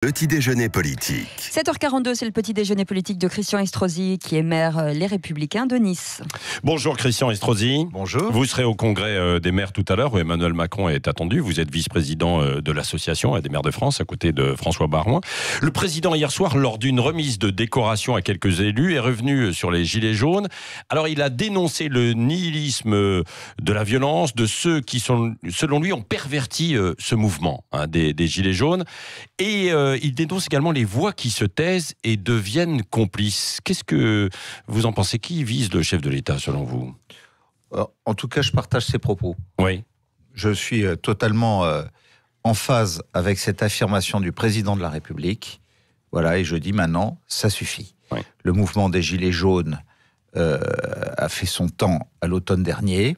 petit déjeuner politique. 7h42, c'est le petit déjeuner politique de Christian Estrosi, qui est maire Les Républicains de Nice. Bonjour Christian Estrosi. Bonjour. Vous serez au congrès des maires tout à l'heure où Emmanuel Macron est attendu. Vous êtes vice-président de l'association des maires de France, à côté de François Baroin. Le président, hier soir, lors d'une remise de décoration à quelques élus, est revenu sur les gilets jaunes. Alors, il a dénoncé le nihilisme de la violence de ceux qui, selon lui, ont perverti ce mouvement des gilets jaunes. Et il dénonce également les voix qui se taisent et deviennent complices. Qu'est-ce que vous en pensez? Qui vise le chef de l'État, selon vous? En tout cas, je partage ses propos. Oui. Je suis totalement en phase avec cette affirmation du président de la République. Voilà, et je dis maintenant, ça suffit. Oui. Le mouvement des Gilets jaunes a fait son temps à l'automne dernier.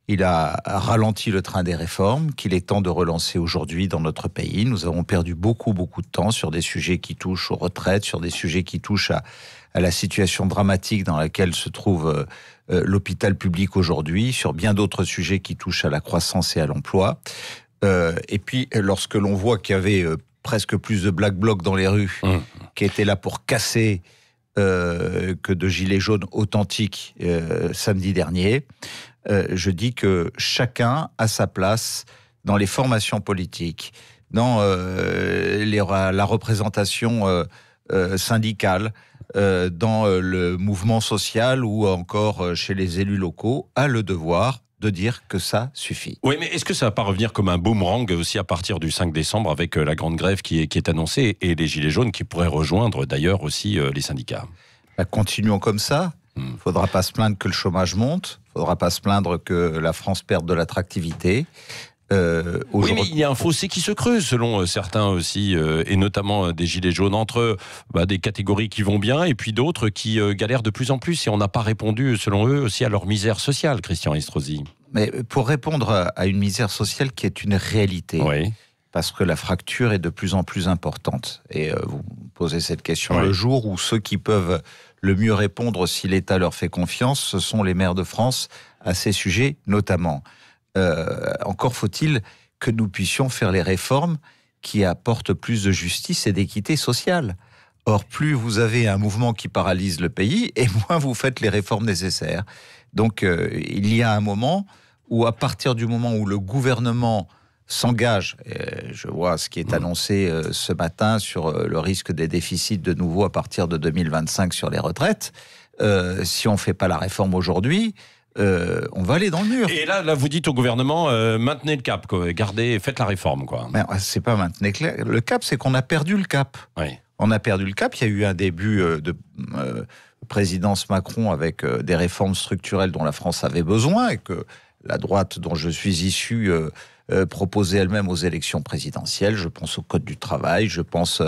Il a ralenti le train des réformes qu'il est temps de relancer aujourd'hui dans notre pays. Nous avons perdu beaucoup de temps sur des sujets qui touchent aux retraites, sur des sujets qui touchent à la situation dramatique dans laquelle se trouve l'hôpital public aujourd'hui, sur bien d'autres sujets qui touchent à la croissance et à l'emploi. Et puis, lorsque l'on voit qu'il y avait presque plus de Black Blocs dans les rues, qui étaient là pour casser que de gilets jaunes authentiques samedi dernier, je dis que chacun a sa place dans les formations politiques, dans la représentation syndicale, dans le mouvement social ou encore chez les élus locaux, a le devoir de dire que ça suffit. Oui, mais est-ce que ça va pas revenir comme un boomerang aussi à partir du 5 décembre avec la grande grève qui est annoncée et les gilets jaunes qui pourraient rejoindre d'ailleurs aussi les syndicats? Continuons comme ça. Il ne faudra pas se plaindre que le chômage monte. Il ne faudra pas se plaindre que la France perde de l'attractivité. Oui, mais il y a un fossé qui se creuse selon certains aussi, et notamment des gilets jaunes, entre des catégories qui vont bien et puis d'autres qui galèrent de plus en plus. Et on n'a pas répondu, selon eux, aussi à leur misère sociale, Christian Estrosi. Mais pour répondre à une misère sociale qui est une réalité, oui. Parce que la fracture est de plus en plus importante. Et vous posez cette question le jour où ceux qui peuvent le mieux répondre, si l'État leur fait confiance, ce sont les maires de France à ces sujets notamment. Encore faut-il que nous puissions faire les réformes qui apportent plus de justice et d'équité sociale. Or, plus vous avez un mouvement qui paralyse le pays, et moins vous faites les réformes nécessaires. Donc, il y a un moment où, à partir du moment où le gouvernement s'engage, je vois ce qui est annoncé ce matin sur le risque des déficits de nouveau à partir de 2025 sur les retraites, si on ne fait pas la réforme aujourd'hui, on va aller dans le mur. Et là vous dites au gouvernement, maintenez le cap, quoi, faites la réforme, quoi. Mais c'est pas maintenir le cap, c'est qu'on a perdu le cap. Oui. On a perdu le cap. Il y a eu un début de présidence Macron avec des réformes structurelles dont la France avait besoin et que la droite dont je suis issu proposait elle-même aux élections présidentielles. Je pense au Code du travail, je pense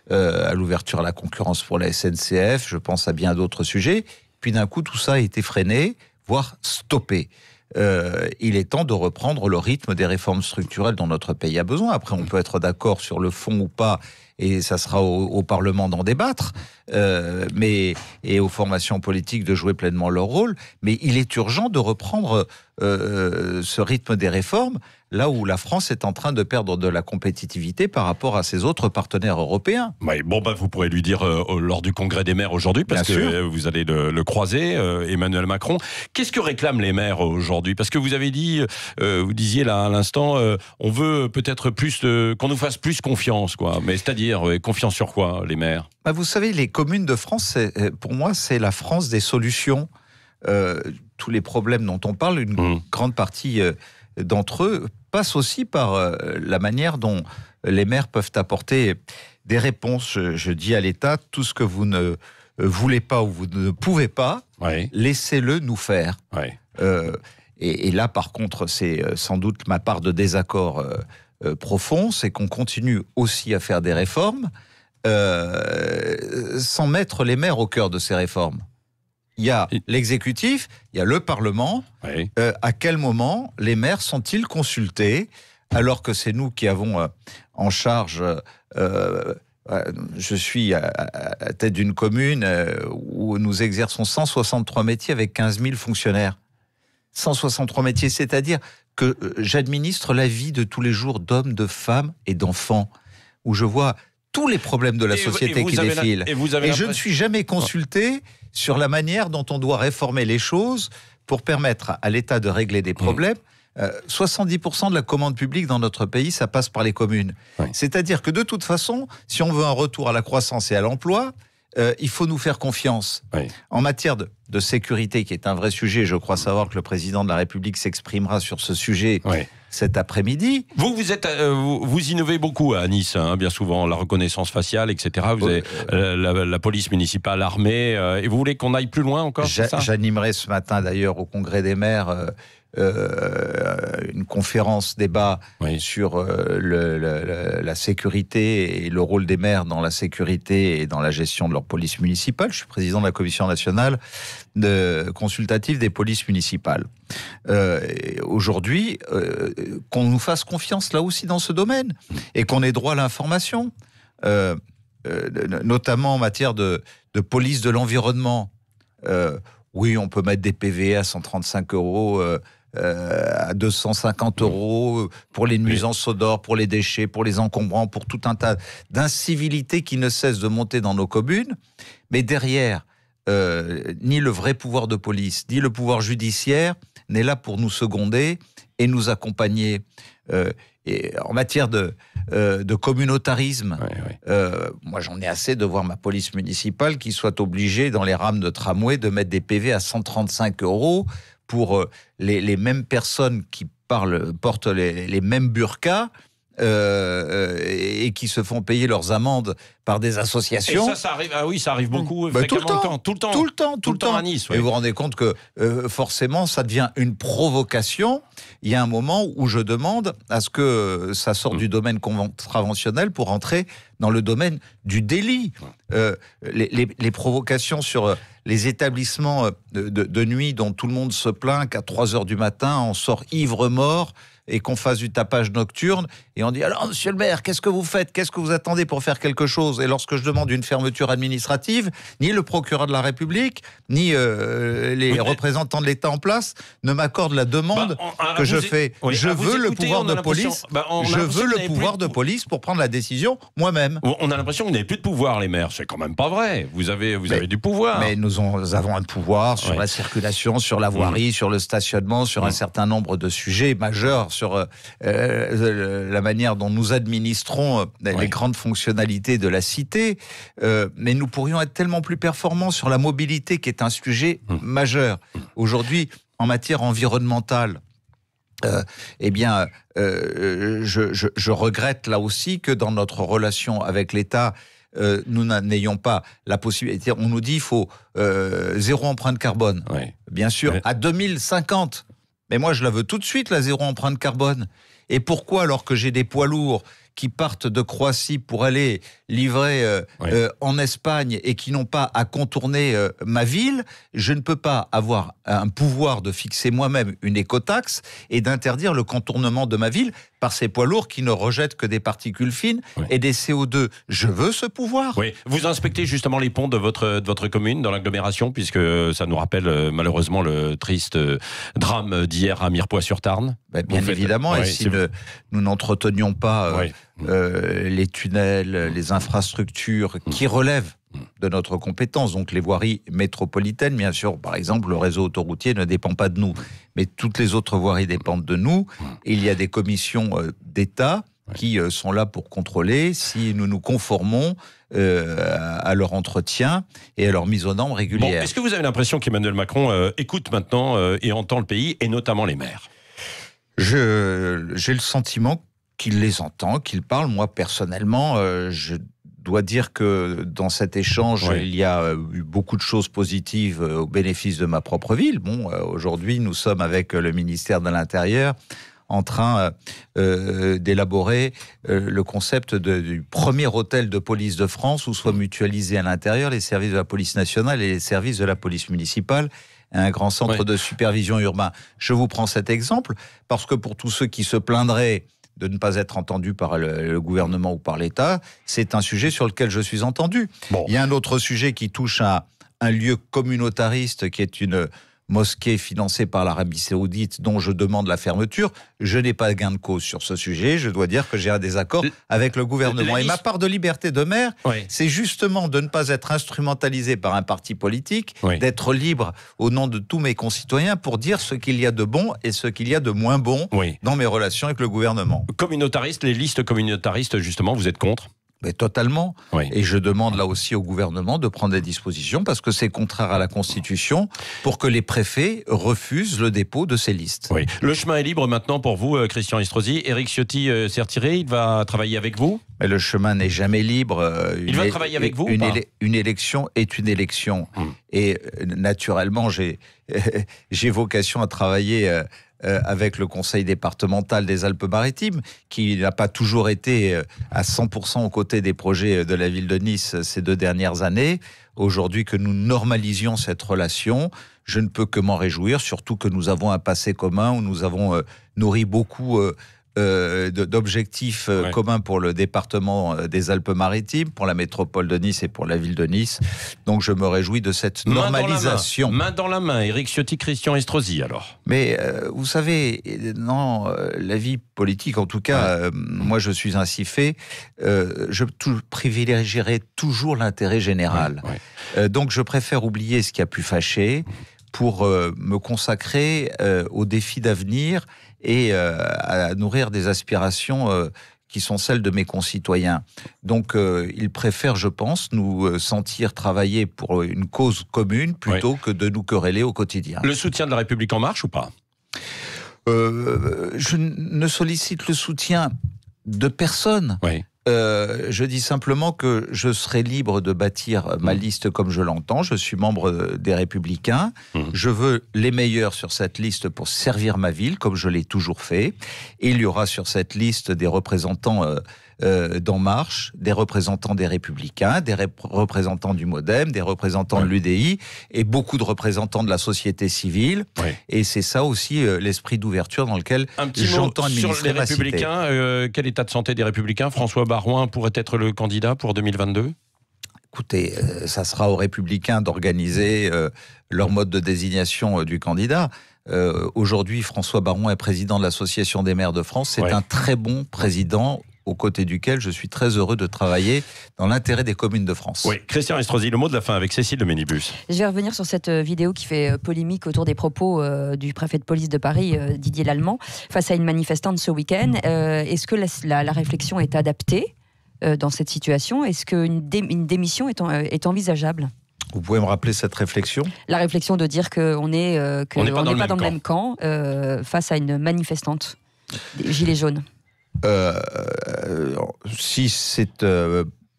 à l'ouverture à la concurrence pour la SNCF, je pense à bien d'autres sujets. Puis d'un coup, tout ça a été freiné, voire stoppé. Il est temps de reprendre le rythme des réformes structurelles dont notre pays a besoin. Après, on peut être d'accord sur le fond ou pas, et ça sera au Parlement d'en débattre, et aux formations politiques de jouer pleinement leur rôle. Mais il est urgent de reprendre ce rythme des réformes, là où la France est en train de perdre de la compétitivité par rapport à ses autres partenaires européens. Oui, vous pourrez lui dire lors du congrès des maires aujourd'hui, parce que vous allez le croiser, Emmanuel Macron. Qu'est-ce que réclament les maires aujourd'hui? Parce que vous avez dit, vous disiez là à l'instant, on veut peut-être plus qu'on nous fasse plus confiance, quoi. Mais c'est-à-dire, confiance sur quoi, les maires? Vous savez, les communes de France, pour moi, c'est la France des solutions. Tous les problèmes dont on parle, une grande partie d'entre eux passent aussi par la manière dont les maires peuvent apporter des réponses. Je dis à l'État, tout ce que vous ne voulez pas ou vous ne pouvez pas, laissez-le nous faire. Et là, par contre, c'est sans doute ma part de désaccord profond, c'est qu'on continue aussi à faire des réformes sans mettre les maires au cœur de ces réformes. Il y a l'exécutif, il y a le Parlement. À quel moment les maires sont-ils consultés alors que c'est nous qui avons en charge... je suis à tête d'une commune où nous exerçons 163 métiers avec 15 000 fonctionnaires. 163 métiers, c'est-à-dire que j'administre la vie de tous les jours d'hommes, de femmes et d'enfants, où je vois tous les problèmes de la société qui défilent. Et je ne suis jamais consulté sur la manière dont on doit réformer les choses pour permettre à l'État de régler des problèmes. 70% de la commande publique dans notre pays, ça passe par les communes. Oui. C'est-à-dire que de toute façon, si on veut un retour à la croissance et à l'emploi, il faut nous faire confiance. Oui. En matière de sécurité, qui est un vrai sujet, je crois savoir que le président de la République s'exprimera sur ce sujet cet après-midi. Vous innovez beaucoup à Nice, hein, bien souvent, la reconnaissance faciale, etc. Vous avez la police municipale, l'armée, et vous voulez qu'on aille plus loin encore? J'animerai ce matin d'ailleurs au Congrès des maires une conférence débat sur la sécurité et le rôle des maires dans la sécurité et dans la gestion de leur police municipale. Je suis président de la commission nationale consultative des polices municipales. Aujourd'hui, qu'on nous fasse confiance là aussi dans ce domaine et qu'on ait droit à l'information, notamment en matière de police de l'environnement. Oui, on peut mettre des PV à 135 €, à 250 € pour les nuisances sonores, pour les déchets, pour les encombrants, pour tout un tas d'incivilités qui ne cessent de monter dans nos communes. Mais derrière, ni le vrai pouvoir de police, ni le pouvoir judiciaire n'est là pour nous seconder et nous accompagner. Et en matière de communautarisme, moi j'en ai assez de voir ma police municipale qui soit obligée dans les rames de tramway de mettre des PV à 135 € pour les mêmes personnes qui portent les mêmes burqas et qui se font payer leurs amendes par des associations. Et ça arrive, ça arrive beaucoup, tout le temps à Nice. Et vous vous rendez compte que forcément, ça devient une provocation. Il y a un moment où je demande à ce que ça sorte du domaine contraventionnel pour entrer dans le domaine du délit. Les provocations sur les établissements de nuit dont tout le monde se plaint qu'à 3h du matin, on sort ivre-mort et qu'on fasse du tapage nocturne, et on dit « Alors, monsieur le maire, qu'est-ce que vous faites? Qu'est-ce que vous attendez pour faire quelque chose ?» Et lorsque je demande une fermeture administrative, ni le procureur de la République, ni les représentants de l'État en place ne m'accordent la demande que je fais. Je veux le pouvoir de police. Je veux le pouvoir de police pour prendre la décision moi-même. On a l'impression que vous n'avez plus de pouvoir, les maires. C'est quand même pas vrai. Vous avez du pouvoir. Mais nous avons un pouvoir sur la circulation, sur la voirie, sur le stationnement, sur un certain nombre de sujets majeurs, sur la manière dont nous administrons les grandes fonctionnalités de la cité, mais nous pourrions être tellement plus performants sur la mobilité, qui est un sujet majeur. Aujourd'hui, en matière environnementale, je regrette là aussi que dans notre relation avec l'État, nous n'ayons pas la possibilité. On nous dit qu'il faut 0 empreinte carbone. Bien sûr, à 2050. Mais moi, je la veux tout de suite, la 0 empreinte carbone. Et pourquoi, alors que j'ai des poids lourds qui partent de Croatie pour aller livrer en Espagne et qui n'ont pas à contourner ma ville, je ne peux pas avoir un pouvoir de fixer moi-même une écotaxe et d'interdire le contournement de ma ville par ces poids lourds qui ne rejettent que des particules fines et des CO2. Je veux ce pouvoir. Oui. Vous inspectez justement les ponts de votre commune dans l'agglomération, puisque ça nous rappelle malheureusement le triste drame d'hier à Mirepoix-sur-Tarn. Bien évidemment, et si nous n'entretenions pas les tunnels, les infrastructures qui relèvent de notre compétence, donc les voiries métropolitaines, bien sûr, par exemple, le réseau autoroutier ne dépend pas de nous, mais toutes les autres voiries dépendent de nous. Et il y a des commissions d'État qui sont là pour contrôler si nous nous conformons à leur entretien et à leur mise aux normes régulières. Est-ce que vous avez l'impression qu'Emmanuel Macron écoute maintenant et entend le pays, et notamment les maires? J'ai le sentiment qu'il les entend, qu'il parle. Moi, personnellement, je dois dire que dans cet échange, il y a eu beaucoup de choses positives au bénéfice de ma propre ville. Aujourd'hui, nous sommes avec le ministère de l'Intérieur en train d'élaborer le concept du premier hôtel de police de France où soient mutualisés à l'intérieur les services de la police nationale et les services de la police municipale, un grand centre de supervision urbain. Je vous prends cet exemple parce que pour tous ceux qui se plaindraient de ne pas être entendus par le gouvernement ou par l'État, c'est un sujet sur lequel je suis entendu. Il y a un autre sujet qui touche à un lieu communautariste qui est une mosquée financée par l'Arabie Saoudite dont je demande la fermeture. Je n'ai pas gain de cause sur ce sujet. Je dois dire que j'ai un désaccord avec le gouvernement. Et ma part de liberté de maire, c'est justement de ne pas être instrumentalisé par un parti politique, d'être libre au nom de tous mes concitoyens pour dire ce qu'il y a de bon et ce qu'il y a de moins bon dans mes relations avec le gouvernement. Communautariste, les listes communautaristes, justement, vous êtes contre ? Mais totalement. Et je demande là aussi au gouvernement de prendre des dispositions parce que c'est contraire à la Constitution pour que les préfets refusent le dépôt de ces listes. Le chemin est libre maintenant pour vous, Christian Estrosi. Éric Ciotti s'est retiré, il va travailler avec vous ? Mais le chemin n'est jamais libre. Il va travailler avec vous Une élection est une élection. Et naturellement, j'ai vocation à travailler avec le conseil départemental des Alpes-Maritimes, qui n'a pas toujours été à 100% aux côtés des projets de la ville de Nice ces 2 dernières années. Aujourd'hui, que nous normalisions cette relation, je ne peux que m'en réjouir, surtout que nous avons un passé commun où nous avons nourri beaucoup d'objectifs communs pour le département des Alpes-Maritimes, pour la métropole de Nice et pour la ville de Nice. Donc je me réjouis de cette normalisation. Main dans la main, Éric Ciotti, Christian Estrosi alors. Mais vous savez, dans la vie politique, en tout cas, moi je suis ainsi fait, je privilégierai toujours l'intérêt général. Donc je préfère oublier ce qui a pu fâcher pour me consacrer aux défis d'avenir et à nourrir des aspirations qui sont celles de mes concitoyens. Donc, ils préfèrent, je pense, nous sentir travailler pour une cause commune plutôt que de nous quereller au quotidien. Le soutien de la République En Marche ou pas ? Je ne sollicite le soutien de personne. Je dis simplement que je serai libre de bâtir ma liste comme je l'entends. Je suis membre des Républicains. Je veux les meilleurs sur cette liste pour servir ma ville, comme je l'ai toujours fait. Et il y aura sur cette liste des représentants d'En Marche, des représentants des Républicains, des représentants du MoDem, des représentants de l'UDI et beaucoup de représentants de la société civile. Et c'est ça aussi l'esprit d'ouverture dans lequel j'entends administrer sur les Républicains. Quel état de santé des Républicains ? François Baroin pourrait être le candidat pour 2022 ? Écoutez, ça sera aux Républicains d'organiser leur mode de désignation du candidat. Aujourd'hui, François Baroin est président de l'Association des maires de France. C'est un très bon président aux côtés duquel je suis très heureux de travailler dans l'intérêt des communes de France. Christian Estrosi, le mot de la fin avec Cécile de Ménibus. Je vais revenir sur cette vidéo qui fait polémique autour des propos du préfet de police de Paris, Didier Lallement, face à une manifestante ce week-end. Est-ce que la réflexion est adaptée dans cette situation ? Est-ce qu'une démission est envisageable ? Vous pouvez me rappeler cette réflexion ? La réflexion de dire qu'on n'est pas dans le même camp face à une manifestante des Gilets jaunes. Si c'est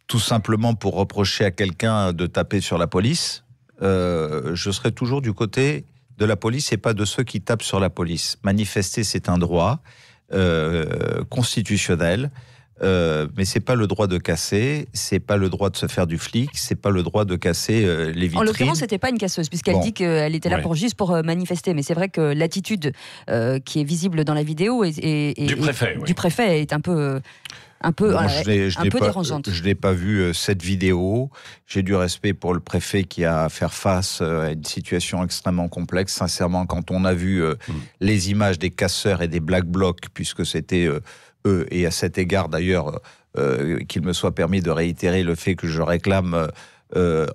tout simplement pour reprocher à quelqu'un de taper sur la police, je serai toujours du côté de la police et pas de ceux qui tapent sur la police. Manifester, c'est un droit constitutionnel. Mais c'est pas le droit de casser, c'est pas le droit de se faire du flic, c'est pas le droit de casser les vitrines. En l'occurrence, c'était pas une casseuse, puisqu'elle dit qu'elle était là juste pour manifester. Mais c'est vrai que l'attitude qui est visible dans la vidéo du préfet est un peu dérangeante. Je n'ai pas vu cette vidéo. J'ai du respect pour le préfet qui a à faire face à une situation extrêmement complexe. Sincèrement, quand on a vu les images des casseurs et des Black Blocs, puisque c'était eux, et à cet égard d'ailleurs, qu'il me soit permis de réitérer le fait que je réclame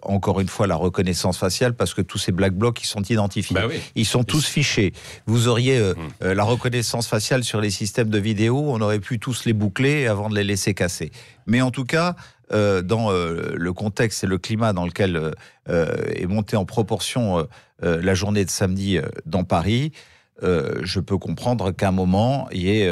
encore une fois la reconnaissance faciale, parce que tous ces Black Blocs, ils sont identifiés. Ils sont tous fichés. Vous auriez la reconnaissance faciale sur les systèmes de vidéo, on aurait pu tous les boucler avant de les laisser casser. Mais en tout cas, dans le contexte et le climat dans lequel est montée en proportion la journée de samedi dans Paris, je peux comprendre qu'à un moment, il y ait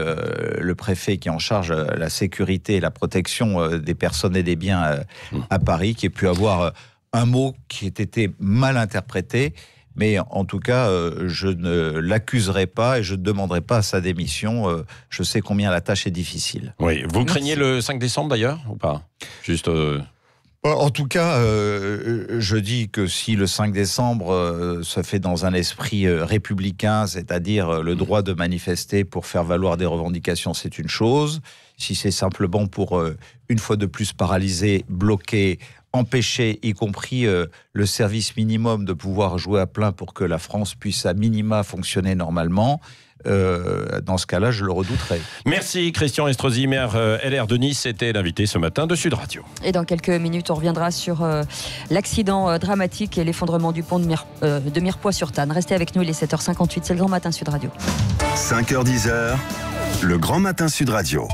le préfet qui est en charge la sécurité et la protection des personnes et des biens à Paris, qui ait pu avoir un mot qui ait été mal interprété. Mais en tout cas, je ne l'accuserai pas et je ne demanderai pas sa démission. Je sais combien la tâche est difficile. Vous craignez le 5 décembre d'ailleurs, ou pas ? Juste... En tout cas, je dis que si le 5 décembre se fait dans un esprit républicain, c'est-à-dire le droit de manifester pour faire valoir des revendications, c'est une chose. Si c'est simplement pour, une fois de plus, paralyser, bloquer, empêcher, y compris le service minimum de pouvoir jouer à plein pour que la France puisse à minima fonctionner normalement, dans ce cas-là, je le redouterais. Merci Christian Estrosi, maire LR de Nice, était l'invité ce matin de Sud Radio. Et dans quelques minutes, on reviendra sur l'accident dramatique et l'effondrement du pont de Mirepoix-sur-Tanne. Restez avec nous, il est 7h58, c'est le Grand Matin Sud Radio. 5h-10h, le Grand Matin Sud Radio.